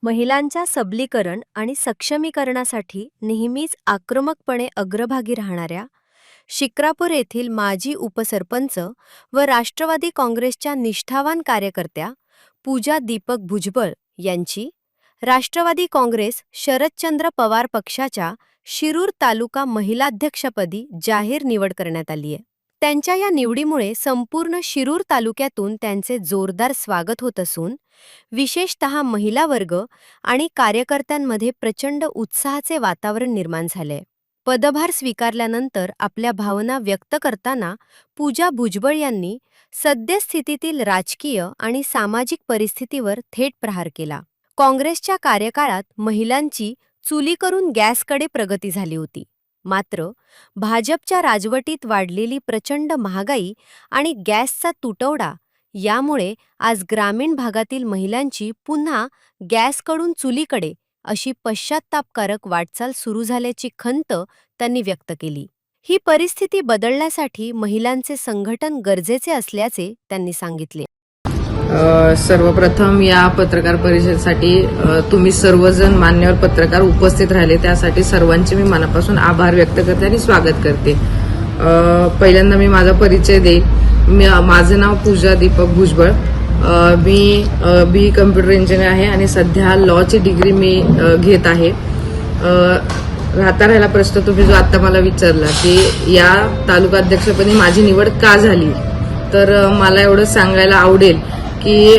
महिलांच्या सबलीकरण आणि सक्षमीकरणासाठी नेहमीच आक्रमकपणे अग्रभागी राहणाऱ्या शिक्रापूर येथील माजी उपसरपंच व राष्ट्रवादी काँग्रेसच्या निष्ठावान कार्यकर्त्या पूजा दीपक भुजबळ यांची राष्ट्रवादी काँग्रेस शरदचंद्र पवार पक्षाच्या शिरूर तालुका महिलाध्यक्षपदी जाहीर निवड करण्यात आली आहे। त्यांच्या या निवडीमुळे संपूर्ण शिरूर तालुक्यातून त्यांचे जोरदार स्वागत होत असून विशेषतः महिला वर्ग आणि कार्यकर्त्यांमध्ये प्रचंड उत्साहाचे वातावरण निर्माण झाले। पदभार स्वीकारल्यानंतर आपल्या भावना व्यक्त करताना पूजा भुजबळ यांनी सद्यस्थितीतील राजकीय आणि सामाजिक परिस्थितीवर थेट प्रहार केला। काँग्रेसच्या कार्यकाळात महिलांची चुली करून गॅसकडे प्रगती झाली होती, मात्र भाजपच्या राजवटीत वाढलेली प्रचंड महागाई आणि गॅसचा तुटवडा यामुळे आज ग्रामीण भागातील महिलांची पुन्हा गॅसकडून चुलीकडे अशी पश्चात्तापकारक वाटचाल सुरू झाल्याची खंत त्यांनी व्यक्त केली। ही परिस्थिती बदलण्यासाठी महिलांचे संघटन गरजेचे असल्याचे त्यांनी सांगितले। सर्वप्रथम या पत्रकार परिषदेसाठी तुम्ही सर्वजण मान्यवर पत्रकार उपस्थित राहिले त्यासाठी सर्वांचे मी मनापासून आभार व्यक्त करते आणि स्वागत करते। पहिल्यांदा मी माझा परिचय देईन। माझे नाव पूजा दीपक भुजबळ। मी बी कम्प्युटर इंजिनियर आहे आणि सध्या लॉची डिग्री मी घेत आहे। राहिला प्रश्न तुम्ही जो आता मला विचारला की या तालुका अध्यक्षपदी माझी निवड का झाली, तर मला एवढं सांगायला आवडेल की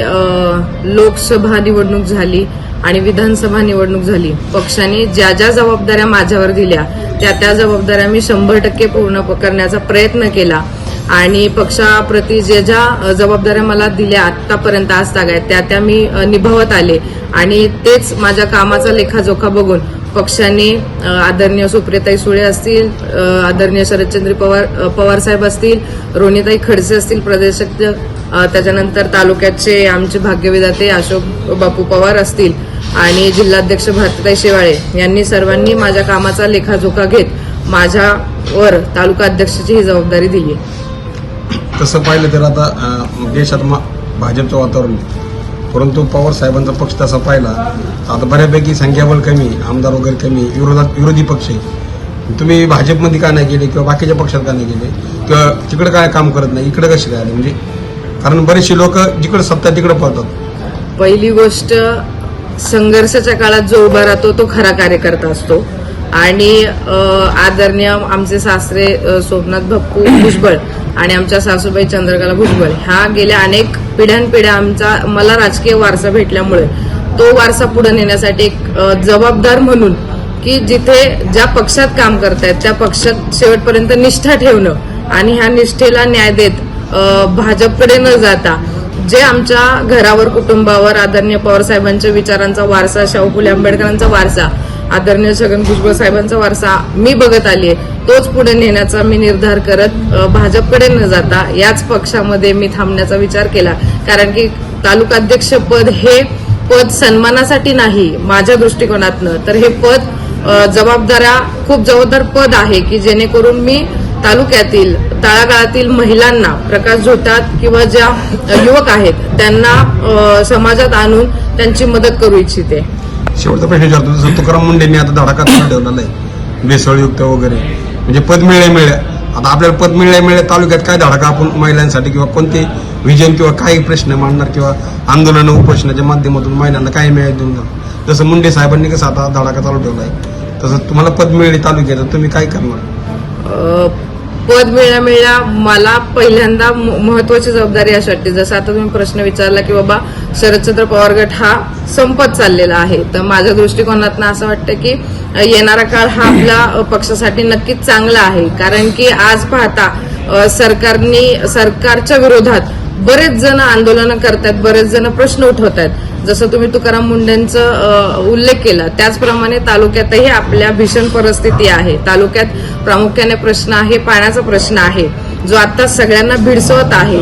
लोकसभा निवडणूक झाली आणि विधानसभा निवडणूक झाली, पक्षाने ज्या ज्या जबाबदाऱ्या माझ्यावर दिल्या त्या जबाबदाऱ्या मी 100% पूर्ण करण्याचा प्रयत्न केला आणि पक्षाप्रती ज्या जबाबदाऱ्या मला दिल्या आतापर्यंत आज तागायत त्या मी निभावत आले आणि तेच माझ्या कामाचा लेखाजोखा बघून पक्षाने आदरणीय सुप्रियाताई सुळे असतील, आदरणीय शरदचंद्र पवार साहेब असतील, रोनिताई खडसे असतील प्रदेशाध्यक्ष, त्याच्यानंतर तालुक्याचे आमचे भाग्यविधाते अशोक बापू पवार असतील आणि जिल्हाध्यक्ष भारतीताई शेवाळे यांनी सर्वांनी माझ्या कामाचा लेखाजोखा घेत माझ्यावर तालुका अध्यक्षाची ही जबाबदारी दिली आहे। तसं पाहिलं तर आता देशात भाजपचं वातावरण, परंतु पवार साहेबांचा पक्ष तसा पाहिला आता बऱ्यापैकी संख्याबळ कमी, आमदार वगैरे कमी, विरोधी पक्ष आहे। तुम्ही भाजपमध्ये का नाही गेले किंवा बाकीच्या पक्षात का नाही गेले किंवा तिकडे काय काम करत नाही, इकडे कसे काय आले? म्हणजे कारण बरेचसे लोक जिकडे सत्ता तिकडे पळतात। पहिली गोष्ट, संघर्षाच्या काळात जो उभा राहतो तो खरा कार्यकर्ता असतो आणि आदरणीय आमचे सासरे सोमनाथ बापू भुजबळ आणि आमच्या सासूबाई चंद्रकला भुजबळ ह्या गेल्या अनेक पिढ्यानपिढ्या मला राजकीय वारसा भेटल्यामुळे तो वारसा पुढे नेण्यासाठी एक जबाबदार म्हणून की जिथे ज्या पक्षात काम करतायत त्या पक्षात शेवटपर्यंत निष्ठा ठेवणं आणि ह्या निष्ठेला न्याय देत भाजपकडे न जाता जे आमच्या घरावर कुटुंबावर आदरणीय पवार साहेबांच्या विचारांचा वारसा, शाहू फुले आंबेडकरांचा वारसा, आदरणीय छगन भुजबळ साहेबांचा वारसा मी बघत आली आहे, तोच पुढे नेण्याचा मी निर्धार करत भाजपकडे न जाता याच पक्षामध्ये मी थांबण्याचा विचार केला। कारण की तालुकाध्यक्षपद हे पद सन्मानासाठी नाही माझ्या दृष्टिकोनातनं, तर हे पद खूप जबाबदार पद आहे की जेणेकरून मी तालुक्यातील तळागाळातील महिलांना, प्रकाश झोतात किंवा ज्या युवक आहेत त्यांना समाजात आणून त्यांची मदत करू इच्छिते। शेवटचा प्रश्न विचारतो, जसं तुकाराम मुंडेंनी आता धडाका ठेवलेला आहे भेसळयुक्त वगैरे, म्हणजे पद मिळले आता आपल्याला पद मिळले तालुक्यात काय धडाका आपण महिलांसाठी किंवा कोणते विजन किंवा काही प्रश्न मांडणार किंवा आंदोलन उपोषणाच्या माध्यमातून महिलांना काय मिळालं देऊन, जसं मुंडे साहेबांनी कसं आता धडाका चालू ठेवला आहे तसं तुम्हाला पद मिळले तालुक्यात तुम्ही काय करणार? पद मिळल्या मला पहिल्यांदा महत्वाची जबाबदारी अशी वाटते, जसं आता तुम्ही प्रश्न विचारला की बाबा शरदचंद्र पवार गट हा संपत चाललेला आहे, तर माझ्या दृष्टिकोनातनं असं वाटतं की येणारा काळ हा आपल्या पक्षासाठी नक्कीच चांगला आहे। कारण की आज पाहता सरकारच्या विरोधात बरेच जण आंदोलनं करतात, बरेच जण प्रश्न उठवतात, जसं तुम्ही तुकाराम मुंडेंचा उल्लेख केला त्याचप्रमाणे तालुक्यातही आपल्या भीषण परिस्थिती आहे। तालुक्यात प्रामुख्याने प्रश्न आहे पाण्याचा प्रश्न आहे जो आता सगळ्यांना भिडसवत आहे।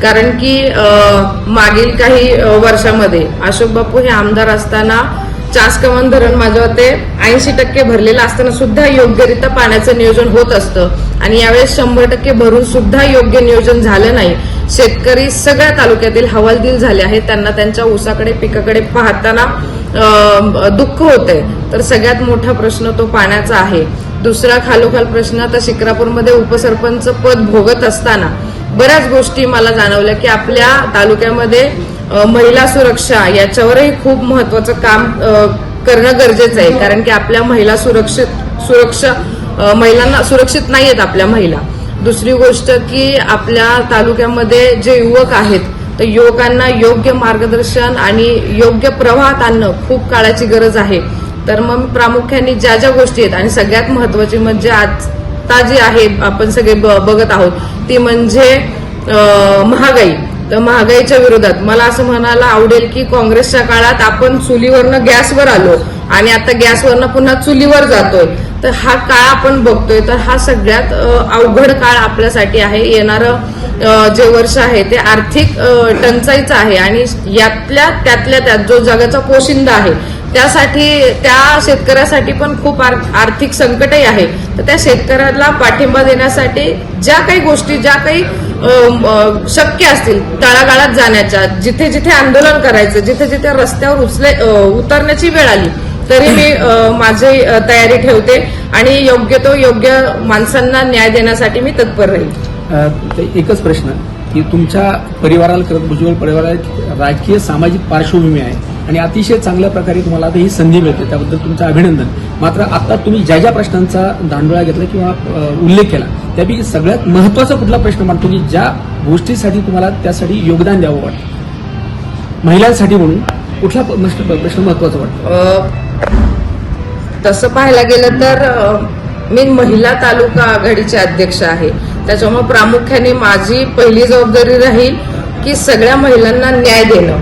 कारण की मागील काही वर्षामध्ये अशोक बापू हे आमदार असताना चासकमान धरण माझ्या मते 80% भरलेलं असताना सुद्धा योग्यरित्या पाण्याचं नियोजन होत असतं आणि यावेळेस 100% भरून सुद्धा योग्य नियोजन झालं नाही। शेतकरी सगळ्या तालुक्यातील हवालदिल झाले आहेत. त्यांना त्यांच्या ऊसाकडे पिकाकडे पाहताना दुःख होतंय. तर सगळ्यात मोठा प्रश्न तो पाण्याचा आहे. दुसरा खालोखाल प्रश्न, आता शिक्रापूरमध्ये उपसरपंच पद भोगत असताना बऱ्याच गोष्टी मला जाणवल्या की आपल्या तालुक्यामध्ये महिला सुरक्षा याच्यावरही खूप महत्वाचं काम करणं गरजेचं आहे. कारण की आपल्या महिला महिलांना सुरक्षित नाहीयेत आपल्या महिला. दुसरी गोष्ट की आपल्या तालुक्यामध्ये जे युवक आहेत तर युवकांना योग्य मार्गदर्शन आणि योग्य प्रवाहात आणणं खूप काळाची गरज आहे. तर मग प्रामुख्याने ज्या ज्या गोष्टी आहेत आणि सगळ्यात महत्वाची म्हणजे आता जी आहे आपण सगळे बघत आहोत ती म्हणजे महागाई. तर महागाईच्या विरोधात मला असं म्हणायला आवडेल की काँग्रेसच्या काळात आपण चुलीवरनं गॅसवर आलो आणि आता गॅसवरनं पुन्हा चुलीवर जातोय. तर हा काळ आपण बघतोय. तर हा सगळ्यात अवघड काळ आपल्यासाठी आहे. येणारं जे वर्ष आहे ते आर्थिक टंचाईचं आहे आणि त्यातल्या त्यात जो जगाचा पोशिंदा आहे त्यासाठी त्या शेतकऱ्यासाठी पण खूप आर्थिक संकटही आहे. तर त्या शेतकऱ्याला पाठिंबा देण्यासाठी ज्या काही गोष्टी ज्या काही शक्य असतील तळागाळात जाण्याच्या, जिथे जिथे आंदोलन करायचं, जिथे जिथे रस्त्यावर उतरण्याची वेळ आली तरी मी माझी तयारी ठेवते आणि योग्य माणसांना न्याय देण्यासाठी मी तत्पर राहील. एकच प्रश्न की तुमच्या परिवाराला करत भुजबळ परिवाराला राजकीय सामाजिक पार्श्वभूमी आहे आणि अतिशय चांगल्या प्रकारे तुम्हाला आता ही संधी मिळते, त्याबद्दल तुमचं अभिनंदन. मात्र आता तुम्ही ज्या ज्या प्रश्नांचा धांडोळा घेतला किंवा उल्लेख केला त्यापैकी सगळ्यात महत्वाचा कुठला प्रश्न मानतो की ज्या गोष्टीसाठी तुम्हाला त्यासाठी योगदान द्यावं वाटतं महिलांसाठी, म्हणून कुठला प्रश्न महत्वाचा वाटतो? तसं पाहायला गेलं तर मी महिला तालुका आघाडीचे अध्यक्ष आहे. त्याच्यामुळे प्रामुख्याने माझी पहिली जबाबदारी राहील की सगळ्या महिलांना न्याय देणं.